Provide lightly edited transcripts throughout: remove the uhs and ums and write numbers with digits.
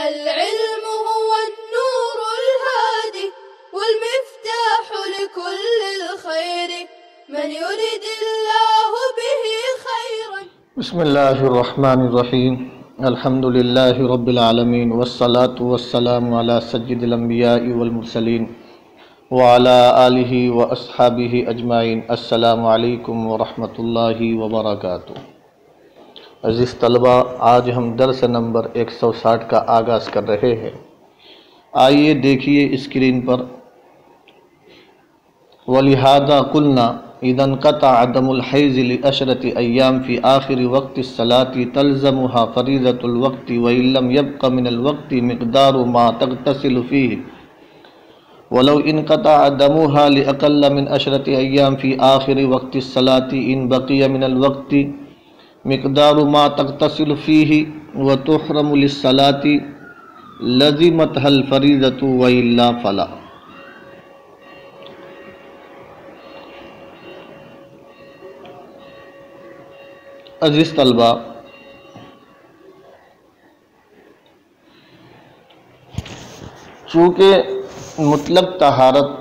العلم هو النور الهادي والمفتاح لكل الخير من يرد الله به خيرا. بسم اللہ الرحمن الرحیم. الحمد للہ رب العالمین والصلاة والسلام علی سید الانبیاء والمرسلین وعلی آلہ واصحابہ اجمعین. السلام علیکم ورحمۃ اللہ وبرکاتہ. عزیز طلبہ، آج ہم درس نمبر 160 کا آغاز کر رہے ہیں. آئیے دیکھیے اسکرین پر. وَلِهَذَا قُلْنَا إِذَا انْقَطَعَ عَدَمُ الْحَيْضِ لِعَشْرَةِ أَيَّامٍ فِي آخِرِ وَقْتِ الصَّلَاةِ تَلْزَمُهَا فَرِيضَةُ الْوَقْتِ وَإِنْ لَمْ يَبْقَ مِنَ الْوَقْتِ مِقْدَارُ مَا تَغْتَسِلُ فِيهِ وَلَوْ انْقَطَعَ دَمُهَا لِأَقَلَّ مِنْ 10 أيام فِي آخِرِ وَقْتِ الصَّلَاةِ إِنْ بَقِيَ مِنَ الْوَقْتِ مقدار ما تغتسل فيه وتحرم للصلاة لزمتها الفريضة وإلا فلا. عزیز طلبہ، چونکہ مطلق طہارت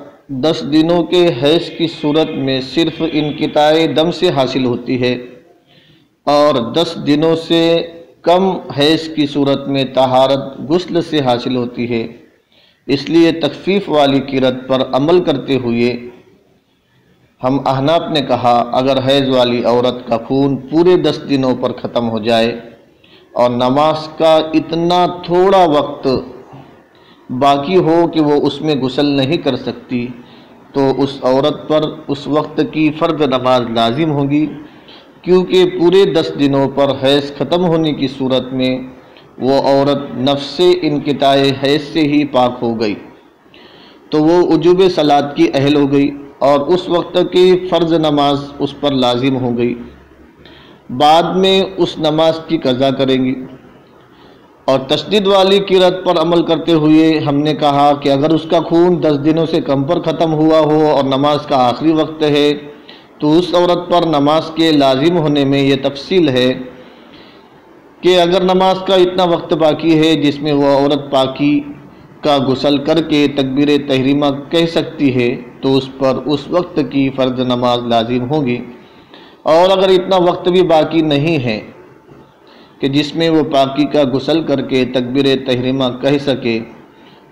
10 دنوں کے حیض کی صورت میں صرف انقطاع دم سے حاصل ہوتی ہے اور 10 دنوں سے کم حیض کی صورت میں طہارت غسل سے حاصل ہوتی ہے، اس لیے تخفیف والی قرأت پر عمل کرتے ہوئے ہم احناف نے کہا اگر حیض والی عورت کا خون پورے 10 دنوں پر ختم ہو جائے اور نماز کا اتنا تھوڑا وقت باقی ہو کہ وہ اس میں غسل نہیں کر سکتی تو اس عورت پر اس وقت کی فرض نماز لازم ہوگی، کیونکہ پورے 10 دنوں پر حیض ختم ہونے کی صورت میں وہ عورت نفس انقطاع حیض سے ہی پاک ہو گئی تو وہ وجوب صلاۃ کی اہل ہو گئی اور اس وقت کی فرض نماز اس پر لازم ہو گئی. بعد میں اس نماز کی قضا کریں گی. اور تشدید والی قرأت پر عمل کرتے ہوئے ہم نے کہا کہ اگر اس کا خون 10 دنوں سے کم پر ختم ہوا ہو اور نماز کا آخری وقت ہے تو اس عورت پر نماز کے لازم ہونے میں یہ تفصیل ہے کہ اگر نماز کا اتنا وقت باقی ہے جس میں وہ عورت پاکی کا غسل کر کے تکبیر تحریمہ کہہ سکتی ہے تو اس پر اس وقت کی فرض نماز لازم ہوگی، اور اگر اتنا وقت بھی باقی نہیں ہے کہ جس میں وہ پاکی کا غسل کر کے تکبیر تحریمہ کہہ سکے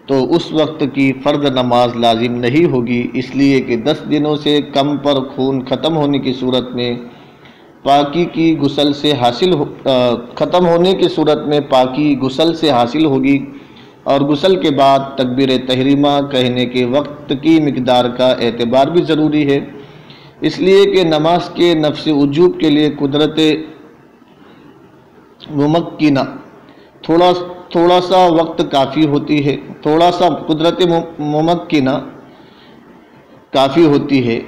تو اس وقت کی فرض نماز لازم نہیں ہوگی، اس لیے کہ 10 دنوں سے کم پر خون ختم ہونے کی صورت میں پاکی کی غسل سے ختم ہونے کی صورت میں پاکی غسل سے حاصل ہوگی، اور غسل کے بعد تکبیر تحریمہ کہنے کے وقت کی مقدار کا اعتبار بھی ضروری ہے، اس لیے کہ نماز کے نفس وجوب کے لیے قدرت ممکنہ تھوڑا سا وقت کافی ہوتی ہے، تھوڑا سا قدرت ممکنہ کافی ہوتی ہے،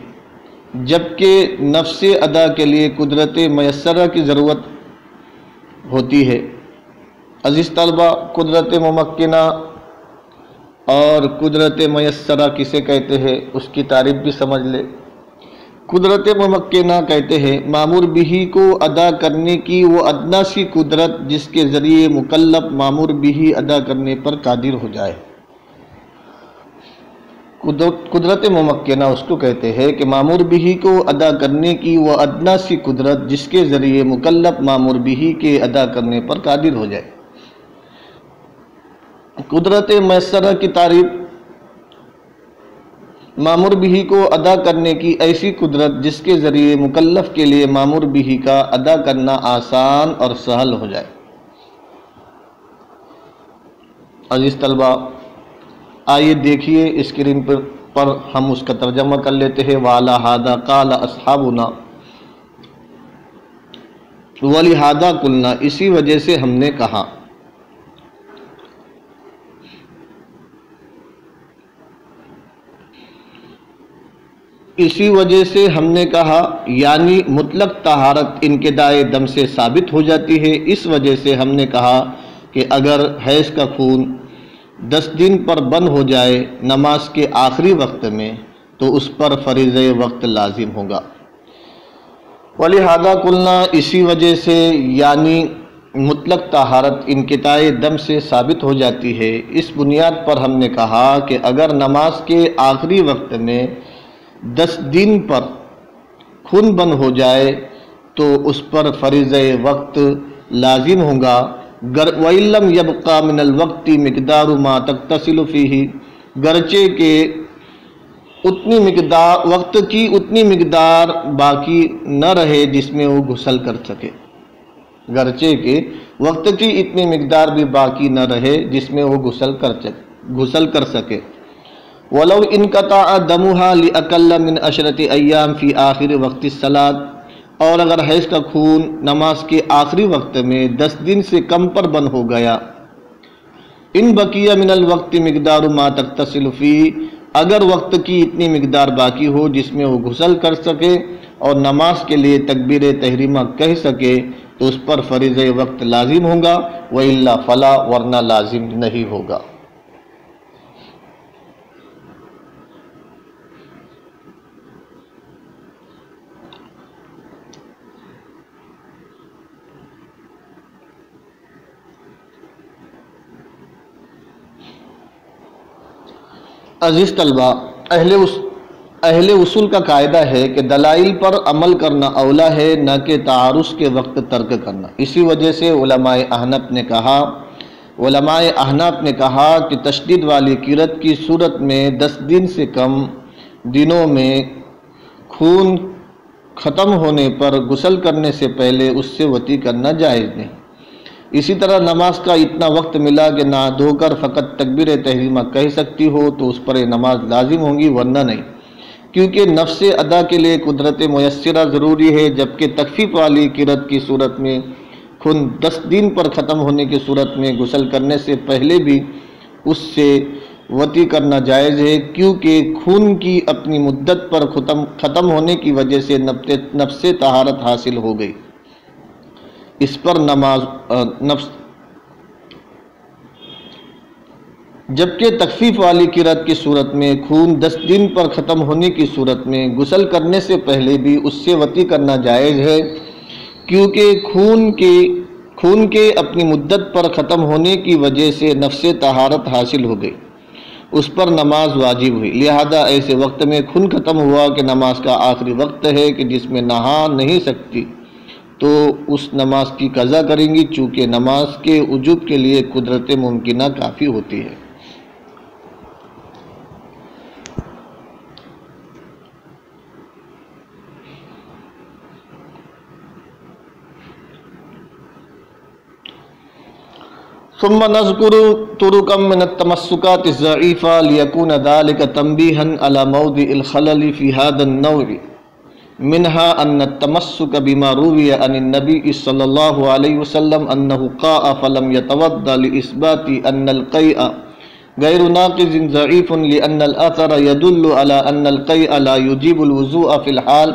جبکہ نفس ادا کے لیے قدرت میسرہ کی ضرورت ہوتی ہے. عزیز طلبہ، قدرت ممکنہ اور قدرت میسرہ کسے کہتے ہیں اس کی تعریف بھی سمجھ لے. قدرت ممکنہ کہتے ہیں مامور بہی کو ادا کرنے کی وہ ادنا سی قدرت جس کے ذریعے مکلف مامور بہی ادا کرنے پر قادر ہو جائے. قدرت ممکنہ اس کو کہتے ہیں کہ مامور بہی کو ادا کرنے کی وہ ادنا سی قدرت جس کے ذریعے مکلف مامور بہی کے ادا کرنے پر قادر ہو جائے. قدرت میسرہ کی تعریف مامور بہی کو ادا کرنے کی ایسی قدرت جس کے ذریعے مکلف کے لیے مامور بہی کا ادا کرنا آسان اور سہل ہو جائے. عزیز طلبہ، آئیے دیکھیے اسکرین پر ہم اس کا ترجمہ کر لیتے ہیں. وَعَلَى هَذَا قَالَ أَصْحَابُنَا، وَلِهَذَا قُلْنَا، اسی وجہ سے ہم نے کہا. اسی وجہ سے ہم نے کہا یعنی مطلق طہارت انقطاع دم سے ثابت ہو جاتی ہے، اس وجہ سے ہم نے کہا کہ اگر حیض کا خون 10 دن پر بند ہو جائے نماز کے آخری وقت میں تو اس پر فریضہ وقت لازم ہوگا. وَلِهَذَا قُلْنَا، اسی وجہ سے یعنی مطلق طہارت انقطاع دم سے ثابت ہو جاتی ہے۔ اس بنیاد پر ہم نے کہا کہ اگر نماز کے آخری وقت میں 10 دن پر خون بند ہو جائے تو اس پر فریضہ وقت لازم ہوگا، وَإِن لَّمْ يَبْقَ مِنَ الْوَقْتِ مِقْدَارُ مَا تَغْتَسِلُ فِيهِ، گرچہ کہ وقت کی اتنی مقدار باقی نہ رہے جس میں وہ غسل کر سکے، گرچہ کہ وقت کی اتنی مقدار بھی باقی نہ رہے جس میں وہ غسل کر سکے۔ وَلَوْ انْقَطَعَ دَمُهَا لِأَقَلَّ مِنْ 10 أَيَّامٍ فِي آخِرِ وقت الصَّلَاةِ، اور اگر حیض کا خون نماز کے آخری وقت میں 10 دن سے کم پر بند ہو گیا، ان بقیہ من الوقت مقدار ما تغتسل فيه، اگر وقت کی اتنی مقدار باقی ہو جس میں وہ غسل کر سکے اور نماز کے لیے تکبیر تحریمہ کہہ سکے تو اس پر فریضہ وقت لازم ہوگا، وَإِلَّا فَلَا، ورنہ لازم نہیں ہوگا۔ عزیز طلبہ، اہل اصول کا قاعدہ ہے کہ دلائل پر عمل کرنا اولا ہے، نہ کہ تعارض کے وقت ترک کرنا۔ اسی وجہ سے علماء احناف نے کہا کہ تشدید والی قرت کی صورت میں 10 دن سے کم دنوں میں خون ختم ہونے پر غسل کرنے سے پہلے اس سے وطی کرنا جائز نہیں۔ اسی طرح نماز کا اتنا وقت ملا کہ نہ دھو کر فقط تکبیر تحریمہ کہہ سکتی ہو تو اس پر نماز لازم ہوگی، ورنہ نہیں، کیونکہ نفس ادا کے لیے قدرت میسرہ ضروری ہے، جبکہ تخفیف والی قرت کی صورت میں خون 10 دن پر ختم ہونے کی صورت میں غسل کرنے سے پہلے بھی اس سے وطی کرنا جائز ہے، کیونکہ خون کی اپنی مدت پر ختم ہونے کی وجہ سے نفس طہارت حاصل ہو گئی، اس پر جبکہ تخفیف والی قرت کی صورت میں خون 10 دن پر ختم ہونے کی صورت میں غسل کرنے سے پہلے بھی اس سے وطی کرنا جائز ہے، کیونکہ خون کے اپنی مدت پر ختم ہونے کی وجہ سے نفس طہارت حاصل ہو گئی، اس پر نماز واجب ہوئی۔ لہذا ایسے وقت میں خون ختم ہوا کہ نماز کا آخری وقت ہے کہ جس میں نہا نہیں سکتی تو اس نماز کی قضا کریں گی، چونکہ نماز کے وجوب کے لیے قدرت ممکنہ کافی ہوتی ہے۔ ثم نذكر طرقا من التمسكات الضعيفة ليكون ذلك تنبيها على موضع الخلل في هذا النوع، منها أن التمسك بما روي عن النبي صلى الله عليه وسلم أنه قاء فلم يتوضأ لإثبات أن القيء غير ناقض ضعيف، لأن الأثر يدل على أن القيء لا يجيب الوضوء في الحال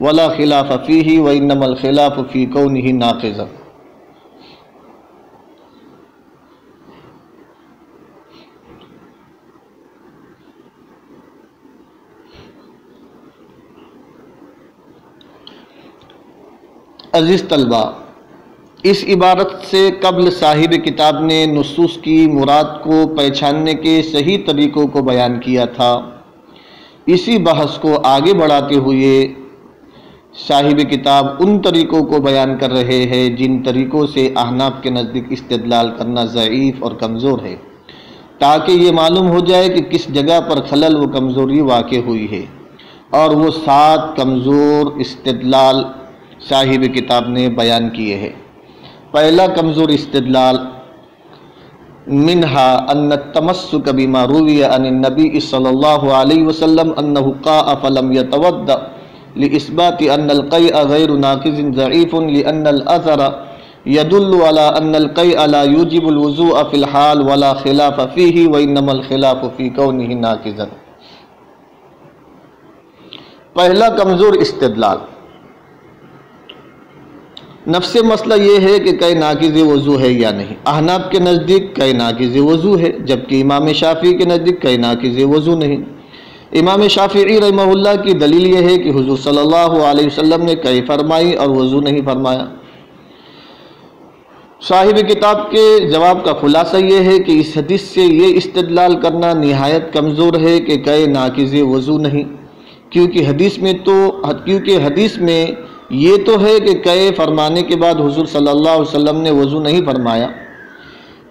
ولا خلاف فيه، وإنما الخلاف في كونه ناقضا۔ عزیز طلبہ، اس عبارت سے قبل صاحب کتاب نے نصوص کی مراد کو پہچاننے کے صحیح طریقوں کو بیان کیا تھا۔ اسی بحث کو آگے بڑھاتے ہوئے صاحب کتاب ان طریقوں کو بیان کر رہے ہیں جن طریقوں سے احناف کے نزدیک استدلال کرنا ضعیف اور کمزور ہے، تاکہ یہ معلوم ہو جائے کہ کس جگہ پر خلل و کمزوری واقع ہوئی ہے، اور وہ 7 کمزور استدلال صاحب کتاب نے بیان کیے ہیں۔ پہلا کمزور استدلال، منہا ان التمسک بما روی عن النبی صلی اللہ علیہ وسلم انہ قاء فلم یتوضأ لإثبات ان القیء غیر ناقض ضعیف، لأن الاثر يدل على ان القیء لا يوجب الوضوء في الحال ولا خلاف فيه، وانما الخلاف في كونه ناقضا۔ پہلا کمزور استدلال، نفس مسئلہ یہ ہے کہ قے ناقض وضو ہے یا نہیں۔ احناف کے نزدیک قے ناقض وضو ہے، جبکہ امام شافعی کے نزدیک قے ناقض وضو نہیں۔ امام شافعی رحمہ اللہ کی دلیل یہ ہے کہ حضور صلی اللہ علیہ وسلم نے قے فرمائی اور وضو نہیں فرمایا، صاحب کتاب کے جواب کا خلاصہ یہ ہے کہ اس حدیث سے یہ استدلال کرنا نہایت کمزور ہے کہ قے ناقض وضو نہیں، کیونکہ حدیث میں یہ تو ہے کہ قے فرمانے کے بعد حضور صلی اللہ علیہ وسلم نے وضو نہیں فرمایا،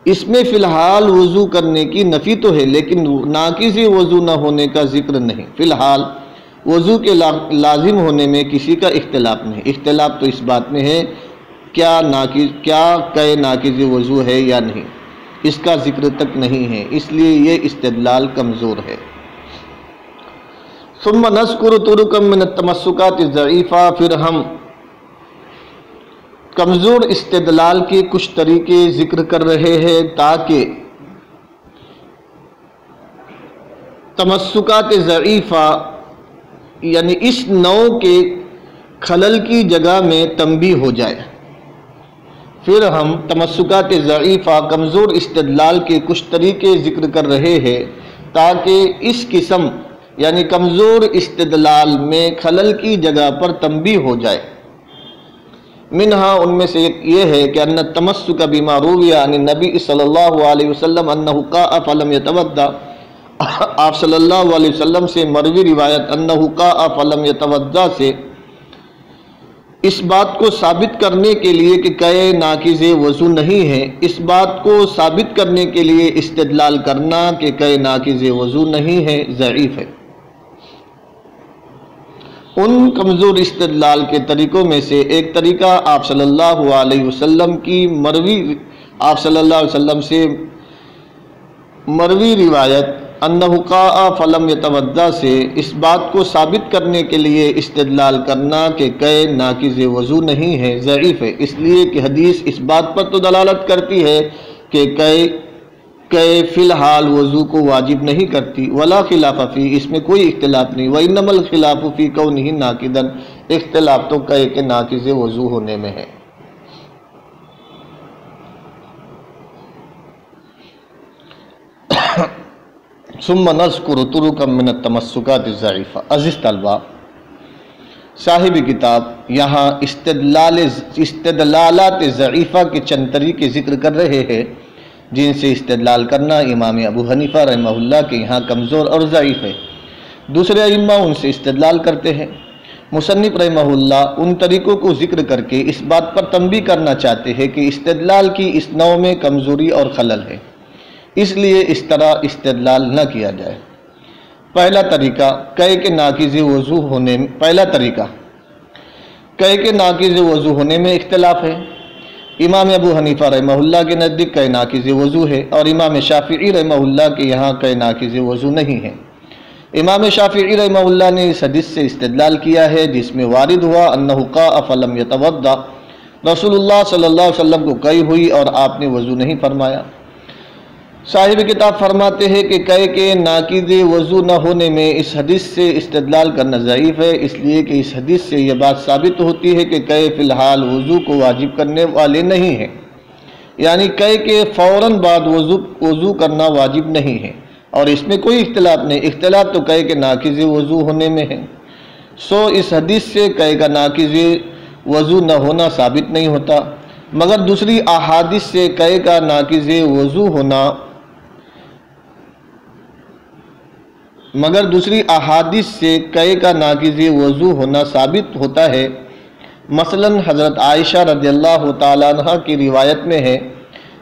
اس میں فی الحال وضو کرنے کی نفی تو ہے لیکن ناقض وضو نہ ہونے کا ذکر نہیں۔ فی الحال وضو کے لازم ہونے میں کسی کا اختلاف نہیں، اختلاف تو اس بات میں ہے کیا قے ناقض وضو ہے یا نہیں، اس کا ذکر تک نہیں ہے، اس لیے یہ استدلال کمزور ہے۔ ثم نذکر طرقا من التمسکات الضعیفہ، پھر ہم کمزور استدلال کے کچھ طریقے ذکر کر رہے ہیں تاکہ تمسکات ضعیفہ یعنی اس نوع کے خلل کی جگہ میں تنبیہ ہو جائے۔ پھر ہم تمسکات ضعیفہ کمزور استدلال کے کچھ طریقے ذکر کر رہے ہیں تاکہ اس قسم یعنی کمزور استدلال میں خلل کی جگہ پر تنبیہ ہو جائے۔ منہا ان میں سے یہ ہے کہ ان التمسک بما روی عن النبی صلی اللہ علیہ وسلم انہ قاء فلم یتوضا، آپ صلی اللہ علیہ وسلم سے مروی روایت انہ قاء فلم یتوضا سے اس بات کو ثابت کرنے کے لیے کہ قے ناقض وضو نہیں ہے، اس بات کو ثابت کرنے کے لیے استدلال کرنا کہ قے ناقض وضو نہیں ہے ضعیف ہے۔ ان کمزور استدلال کے طریقوں میں سے ایک طریقہ آپ صلی اللہ علیہ وسلم کی آپ صلی اللہ علیہ وسلم سے مروی روایت انہ قاء فلم یتوضا سے اس بات کو ثابت کرنے کے لیے استدلال کرنا کہ قے ناقض وضو نہیں ہے ضعیف ہے، اس لیے کہ حدیث اس بات پر تو دلالت کرتی ہے کہ قے فی الحال وضو کو واجب نہیں کرتی، ولا خلاف فی، اس میں کوئی اختلاف نہیں، وانما الخلاف فی کونہ ناقضا، اختلاف تو قے کے ناقض وضو ہونے میں ہے۔ ثم نذکر طرقا من التمسکات الضعیفہ۔ عزیز طلبہ، صاحب کتاب یہاں استدلالات ضعیفہ کے چند طریقے ذکر کر رہے ہیں جن سے استدلال کرنا امام ابو حنیفہ رحمہ اللہ کے یہاں کمزور اور ضعیف ہے، دوسرے ائمہ ان سے استدلال کرتے ہیں۔ مصنف رحمہ اللہ ان طریقوں کو ذکر کر کے اس بات پر تنبیہ کرنا چاہتے ہیں کہ استدلال کی اس نوع میں کمزوری اور خلل ہے، اس لیے اس طرح استدلال نہ کیا جائے۔ پہلا طریقہ قے کے ناقض وضو ہونے میں اختلاف ہے۔ امام ابو حنیفہ رحمہ اللہ کے نزدیک قے ناقض وضو ہے اور امام شافعی رحمہ اللہ کے یہاں قے ناقض وضو نہیں ہے۔ امام شافعی رحمہ اللہ نے اس حدیث سے استدلال کیا ہے جس میں وارد ہوا انہ قاء فلم یتوضا، رسول اللہ صلی اللہ علیہ وسلم کو قے ہوئی اور آپ نے وضو نہیں فرمایا۔ صاحب کتاب فرماتے ہیں کہ قے کے ناقض وضو نہ ہونے میں اس حدیث سے استدلال کرنا ضعیف ہے، اس لیے کہ اس حدیث سے یہ بات ثابت ہوتی ہے کہ قے فی الحال وضو کو واجب کرنے والے نہیں ہیں، یعنی قے کے فوراً بعد وضو کرنا واجب نہیں ہے، اور اس میں کوئی اختلاف نہیں، اختلاف تو قے کے ناقض وضو ہونے میں ہے۔ اس حدیث سے قے کا ناقض وضو نہ ہونا ثابت نہیں ہوتا، مگر دوسری احادیث سے قے کا ناقض وضو ہونا ثابت ہوتا ہے۔ مثلا حضرت عائشہ رضی اللہ تعالیٰ عنہ کی روایت میں ہے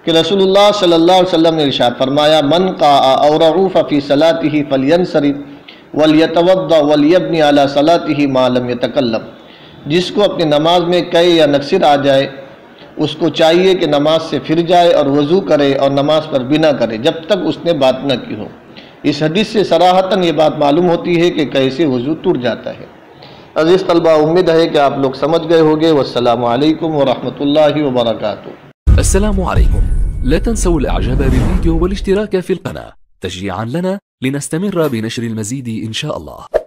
کہ رسول اللہ صلی اللہ علیہ وسلم نے ارشاد فرمایا من قاء او رعوف فی صلاته فلینصرف ولیتوضا ولیبنی علی صلاته ما لم یتکلم، جس کو اپنی نماز میں قے یا نقصر آ جائے اس کو چاہیے کہ نماز سے پھر جائے اور وضو کرے اور نماز پر بنا کرے جب تک اس نے بات نہ کی ہو۔ اس حدیث سے صراحتاً یہ بات معلوم ہوتی ہے کہ کیسے وضو ٹوٹ جاتا ہے۔ عزیز طلبہ، امید ہے کہ آپ لوگ سمجھ گئے ہوگے۔ والسلام علیکم ورحمۃ اللہ وبرکاتہ۔ السلام عليكم، لا تنسوا الاعجاب بالفيديو والاشتراك في القناة تشجيعا لنا لنستمر بنشر المزيد إن شاء الله.